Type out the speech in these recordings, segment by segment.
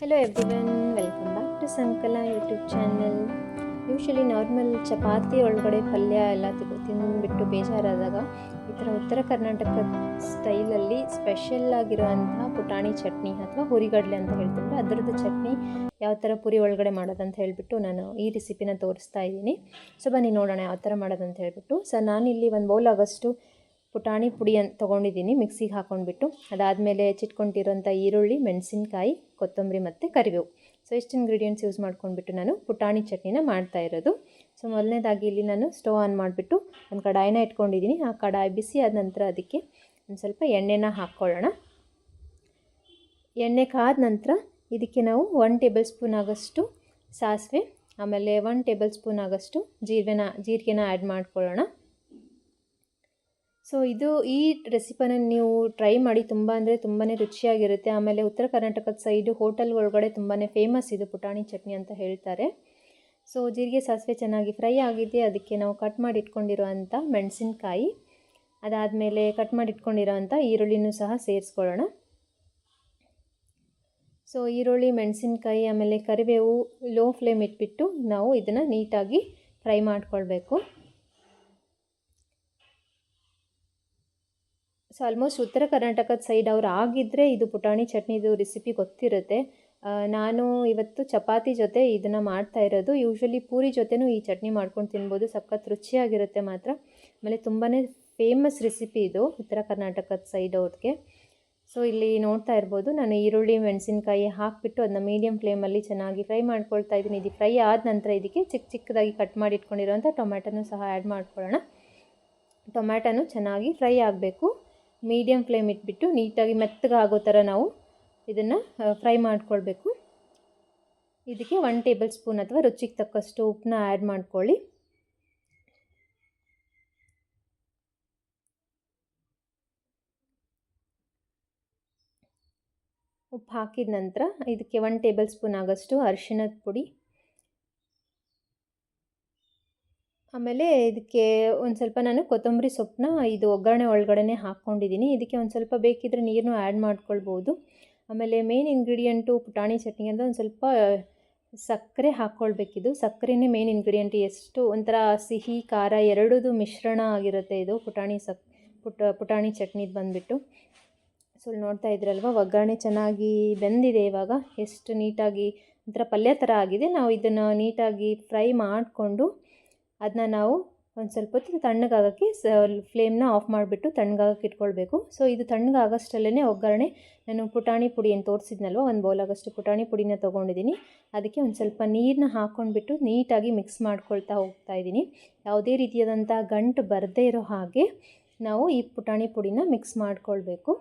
Hello everyone, welcome back to Sankala YouTube channel. Usually normal chapati ಒಳಗಡೆ ಪಲ್ಯ ಎಲ್ಲ ತಿಂದುಬಿಟ್ಟು ಬೇಜಾರಾದಾಗ ಈ ಥರ ಉತ್ತರ ಕರ್ನಾಟಕ ಸ್ಟೈಲಲ್ಲಿ ಸ್ಪೆಷಲ್ ಆಗಿರುವಂತಹ ಪುಟಾಣಿ ಚಟ್ನಿ ಅಥವಾ ಹುರಿಗಡಲೆ ಅಂತ ಹೇಳ್ತಿದ್ರೆ ಅದರದ್ದು ಚಟ್ನಿ ಯಾವ ಥರ ಪುರಿ ಒಳಗಡೆ ಮಾಡೋದಂತ ಹೇಳಿಬಿಟ್ಟು ನಾನು ಈ ರೆಸಿಪಿನ ತೋರಿಸ್ತಾ ಇದ್ದೀನಿ. ಸೊ ಬನ್ನಿ ನೋಡೋಣ ಯಾವ ಥರ ಮಾಡೋದಂತ ಹೇಳಿಬಿಟ್ಟು. ಸೊ ನಾನಿಲ್ಲಿ ಒಂದು ಬೌಲ್ ಆಗೋಷ್ಟು ಪುಟಾಣಿ ಪುಡಿ ತೊಗೊಂಡಿದ್ದೀನಿ ಮಿಕ್ಸಿಗೆ ಹಾಕ್ಕೊಂಡ್ಬಿಟ್ಟು. ಅದಾದಮೇಲೆ ಹೆಚ್ಚಿಟ್ಕೊಂಡಿರೋಂಥ ಈರುಳ್ಳಿ, ಮೆಣಸಿನ್ಕಾಯಿ, ಕೊತ್ತಂಬರಿ ಮತ್ತು ಕರಿಬೇವು. ಸೊ ಇಷ್ಟು ಇಂಗ್ರೀಡಿಯೆಂಟ್ಸ್ ಯೂಸ್ ಮಾಡ್ಕೊಂಡ್ಬಿಟ್ಟು ನಾನು ಪುಟಾಣಿ ಚಟ್ನಿನ ಮಾಡ್ತಾ ಇರೋದು. ಸೊ ಮೊದಲನೇದಾಗಿ ಇಲ್ಲಿ ನಾನು ಸ್ಟವ್ ಆನ್ ಮಾಡಿಬಿಟ್ಟು ಒಂದು ಕಡಾಯಿನ ಇಟ್ಕೊಂಡಿದ್ದೀನಿ. ಆ ಕಡಾಯಿ ಬಿಸಿ ಆದ ನಂತರ ಅದಕ್ಕೆ ಒಂದು ಸ್ವಲ್ಪ ಎಣ್ಣೆನ ಹಾಕ್ಕೊಳ್ಳೋಣ. ಎಣ್ಣೆ ಕಾದ ನಂತರ ಇದಕ್ಕೆ ನಾವು 1 ಟೇಬಲ್ ಸ್ಪೂನ್ ಆಗೋಷ್ಟು ಸಾಸಿವೆ, ಆಮೇಲೆ 1 ಟೇಬಲ್ ಸ್ಪೂನ್ ಆಗೋಷ್ಟು ಜೀರಿಗೆನ ಆ್ಯಡ್ ಮಾಡ್ಕೊಳ್ಳೋಣ. ಸೊ ಈ ರೆಸಿಪಿನ ನೀವು ಟ್ರೈ ಮಾಡಿ, ತುಂಬ ಅಂದರೆ ತುಂಬಾ ರುಚಿಯಾಗಿರುತ್ತೆ. ಆಮೇಲೆ ಉತ್ತರ ಕರ್ನಾಟಕದ ಸೈಡು ಹೋಟೆಲ್ ಒಳಗಡೆ ತುಂಬಾ ಫೇಮಸ್ ಇದು ಪುಟಾಣಿ ಚಟ್ನಿ ಅಂತ ಹೇಳ್ತಾರೆ. ಸೊ ಜೀರಿಗೆ ಸಾಸಿವೆ ಚೆನ್ನಾಗಿ ಫ್ರೈ ಆಗಿದೆ. ಅದಕ್ಕೆ ನಾವು ಕಟ್ ಮಾಡಿ ಇಟ್ಕೊಂಡಿರೋವಂಥ ಮೆಣಸಿನ್ಕಾಯಿ, ಅದಾದಮೇಲೆ ಕಟ್ ಮಾಡಿ ಇಟ್ಕೊಂಡಿರೋವಂಥ ಈರುಳ್ಳಿನೂ ಸಹ ಸೇರಿಸ್ಕೊಳ್ಳೋಣ. ಸೊ ಈರುಳ್ಳಿ, ಮೆಣಸಿನ್ಕಾಯಿ ಆಮೇಲೆ ಕರಿಬೇವು ಲೋ ಫ್ಲೇಮ್ ಇಟ್ಬಿಟ್ಟು ನಾವು ಇದನ್ನು ನೀಟಾಗಿ ಫ್ರೈ ಮಾಡ್ಕೊಳ್ಬೇಕು. ಸೊ ಆಲ್ಮೋಸ್ಟ್ ಉತ್ತರ ಕರ್ನಾಟಕದ ಸೈಡ್ ಅವ್ರು ಆಗಿದ್ದರೆ ಇದು ಪುಟಾಣಿ ಚಟ್ನಿದು ರೆಸಿಪಿ ಗೊತ್ತಿರುತ್ತೆ. ನಾನು ಇವತ್ತು ಚಪಾತಿ ಜೊತೆ ಇದನ್ನು ಮಾಡ್ತಾ ಇರೋದು. ಯೂಶ್ವಲಿ ಪೂರಿ ಜೊತೆನೂ ಈ ಚಟ್ನಿ ಮಾಡ್ಕೊಂಡು ತಿನ್ಬೋದು, ಸಖತ್ ರುಚಿಯಾಗಿರುತ್ತೆ ಮಾತ್ರ. ಆಮೇಲೆ ತುಂಬಾ ಫೇಮಸ್ ರೆಸಿಪಿ ಇದು ಉತ್ತರ ಕರ್ನಾಟಕದ ಸೈಡ್ ಅವ್ರಿಗೆ. ಸೊ ಇಲ್ಲಿ ನೋಡ್ತಾ ಇರ್ಬೋದು, ನಾನು ಈರುಳ್ಳಿ, ಮೆಣಸಿನ್ಕಾಯಿ ಹಾಕಿಬಿಟ್ಟು ಅದನ್ನ ಮೀಡಿಯಮ್ ಫ್ಲೇಮಲ್ಲಿ ಚೆನ್ನಾಗಿ ಫ್ರೈ ಮಾಡ್ಕೊಳ್ತಾ ಇದ್ದೀನಿ. ಇದು ಫ್ರೈ ಆದ ನಂತರ ಇದಕ್ಕೆ ಚಿಕ್ಕದಾಗಿ ಕಟ್ ಮಾಡಿ ಇಟ್ಕೊಂಡಿರೋಂಥ ಟೊಮ್ಯಾಟೊನೂ ಸಹ ಆ್ಯಡ್ ಮಾಡ್ಕೊಳ್ಳೋಣ. ಟೊಮ್ಯಾಟೊನೂ ಚೆನ್ನಾಗಿ ಫ್ರೈ ಆಗಬೇಕು. ಮೀಡಿಯಮ್ ಫ್ಲೇಮ್ ಇಟ್ಬಿಟ್ಟು ನೀಟಾಗಿ ಮೆತ್ತಗಾಗೋ ಥರ ನಾವು ಇದನ್ನು ಫ್ರೈ ಮಾಡ್ಕೊಳ್ಬೇಕು. ಇದಕ್ಕೆ 1 ಟೇಬಲ್ ಸ್ಪೂನ್ ಅಥವಾ ರುಚಿಗೆ ತಕ್ಕಷ್ಟು ಉಪ್ಪನ್ನ ಆ್ಯಡ್ ಮಾಡ್ಕೊಳ್ಳಿ. ಉಪ್ಪು ಹಾಕಿದ ನಂತರ ಇದಕ್ಕೆ 1 ಟೇಬಲ್ ಸ್ಪೂನ್ ಆಗೋಷ್ಟು ಅರಿಶಿಣದ ಪುಡಿ, ಆಮೇಲೆ ಇದಕ್ಕೆ ಒಂದು ಸ್ವಲ್ಪ ನಾನು ಕೊತ್ತಂಬರಿ ಸೊಪ್ಪನ್ನ ಇದು ಒಗ್ಗರಣೆ ಒಳಗಡೆ ಹಾಕ್ಕೊಂಡಿದ್ದೀನಿ. ಇದಕ್ಕೆ ಒಂದು ಸ್ವಲ್ಪ ಬೇಕಿದ್ದರೆ ನೀರನ್ನು ಆ್ಯಡ್ ಮಾಡ್ಕೊಳ್ಬೋದು. ಆಮೇಲೆ ಮೇನ್ ಇಂಗ್ರೀಡಿಯೆಂಟು ಪುಟಾಣಿ ಚಟ್ನಿಗೆ ಅಂತ ಒಂದು ಸ್ವಲ್ಪ ಸಕ್ಕರೆ ಹಾಕ್ಕೊಳ್ಬೇಕಿದು. ಸಕ್ಕರೆನೇ ಮೇನ್ ಇಂಗ್ರೀಡಿಯೆಂಟ್. ಎಷ್ಟು ಒಂಥರ ಸಿಹಿ ಖಾರ ಎರಡೂ ಮಿಶ್ರಣ ಆಗಿರುತ್ತೆ ಇದು ಪುಟಾಣಿ ಚಟ್ನಿದು ಬಂದುಬಿಟ್ಟು. ಸೊ ನೋಡ್ತಾ ಇದ್ರಲ್ವ, ಒಗ್ಗರಣೆ ಚೆನ್ನಾಗಿ ಬೆಂದಿದೆ. ಇವಾಗ ಎಷ್ಟು ನೀಟಾಗಿ ಒಂಥರ ಪಲ್ಯ ಥರ ಆಗಿದೆ. ನಾವು ಇದನ್ನು ನೀಟಾಗಿ ಫ್ರೈ ಮಾಡಿಕೊಂಡು ಅದನ್ನ ನಾವು ಒಂದು ಸ್ವಲ್ಪ ಹೊತ್ತು ತಣ್ಣಗಾಗೋಕ್ಕೆ ಫ್ಲೇಮ್ನ ಆಫ್ ಮಾಡಿಬಿಟ್ಟು ತಣ್ಣಗಾಗಕ್ಕೆ ಇಟ್ಕೊಳ್ಬೇಕು. ಸೊ ಇದು ತಣ್ಣಗಾಗೋಷ್ಟರಲ್ಲೇ ಒಗ್ಗರಣೆ ನಾನು ಪುಟಾಣಿ ಪುಡಿ ಏನು ತೋರಿಸಿದ್ನಲ್ವ, ಒಂದು ಬೌಲ್ ಆಗೋಷ್ಟು ಪುಟಾಣಿ ಪುಡಿನ ತೊಗೊಂಡಿದ್ದೀನಿ. ಅದಕ್ಕೆ ಒಂದು ಸ್ವಲ್ಪ ನೀರನ್ನ ಹಾಕ್ಕೊಂಡ್ಬಿಟ್ಟು ನೀಟಾಗಿ ಮಿಕ್ಸ್ ಮಾಡ್ಕೊಳ್ತಾ ಹೋಗ್ತಾ ಇದ್ದೀನಿ. ಯಾವುದೇ ರೀತಿಯಾದಂಥ ಗಂಟು ಬರದೇ ಇರೋ ಹಾಗೆ ನಾವು ಈ ಪುಟಾಣಿ ಪುಡಿನ ಮಿಕ್ಸ್ ಮಾಡ್ಕೊಳ್ಬೇಕು.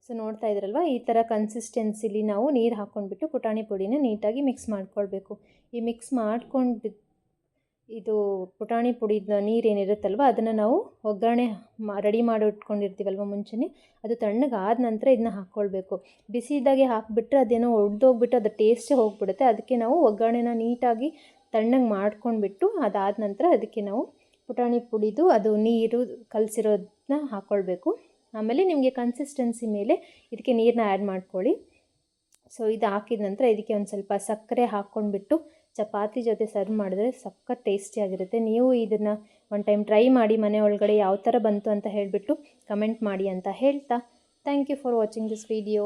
ಸೊ ನೋಡ್ತಾ ಇದ್ರಲ್ವ, ಈ ಥರ ಕನ್ಸಿಸ್ಟೆನ್ಸಿಲಿ ನಾವು ನೀರು ಹಾಕ್ಕೊಂಡ್ಬಿಟ್ಟು ಪುಟಾಣಿ ಪುಡಿನ ನೀಟಾಗಿ ಮಿಕ್ಸ್ ಮಾಡ್ಕೊಳ್ಬೇಕು. ಈ ಮಿಕ್ಸ್ ಮಾಡ್ಕೊಂಡು ಇದು ಪುಟಾಣಿ ಪುಡಿದ ನೀರೇನಿರುತ್ತಲ್ವ ಅದನ್ನು ನಾವು ಒಗ್ಗರಣೆ ರೆಡಿ ಮಾಡಿ ಇಟ್ಕೊಂಡಿರ್ತೀವಲ್ವ ಮುಂಚೆನೇ, ಅದು ತಣ್ಣಗಾದ ನಂತರ ಇದನ್ನ ಹಾಕ್ಕೊಳ್ಬೇಕು. ಬಿಸಿ ಇದ್ದಾಗೆ ಹಾಕಿಬಿಟ್ರೆ ಅದೇನೋ ಒಡೆದೋಗ್ಬಿಟ್ಟು ಅದು ಟೇಸ್ಟೇ ಹೋಗ್ಬಿಡುತ್ತೆ. ಅದಕ್ಕೆ ನಾವು ಒಗ್ಗರಣೆನ ನೀಟಾಗಿ ತಣ್ಣಗೆ ಮಾಡ್ಕೊಂಡ್ಬಿಟ್ಟು ಅದಾದ ನಂತರ ಅದಕ್ಕೆ ನಾವು ಪುಟಾಣಿ ಪುಡಿದು ಅದು ನೀರು ಕಲಸಿರೋದನ್ನ ಹಾಕ್ಕೊಳ್ಬೇಕು. ಆಮೇಲೆ ನಿಮಗೆ ಕನ್ಸಿಸ್ಟೆನ್ಸಿ ಮೇಲೆ ಇದಕ್ಕೆ ನೀರನ್ನ ಆ್ಯಡ್ ಮಾಡ್ಕೊಳ್ಳಿ. ಸೊ ಇದು ಹಾಕಿದ ನಂತರ ಇದಕ್ಕೆ ಒಂದು ಸ್ವಲ್ಪ ಸಕ್ಕರೆ ಹಾಕ್ಕೊಂಡ್ಬಿಟ್ಟು ಚಪಾತಿ ಜೊತೆ ಸರ್ವ್ ಮಾಡಿದ್ರೆ ಸಖತ್ ಟೇಸ್ಟಿಯಾಗಿರುತ್ತೆ. ನೀವು ಇದನ್ನು ಒಂದು ಟೈಮ್ ಟ್ರೈ ಮಾಡಿ, ಮನೆ ಒಳಗಡೆ ಯಾವ ಥರ ಬಂತು ಅಂತ ಹೇಳಿಬಿಟ್ಟು ಕಮೆಂಟ್ ಮಾಡಿ ಅಂತ ಹೇಳ್ತಾ, thank you for watching this video.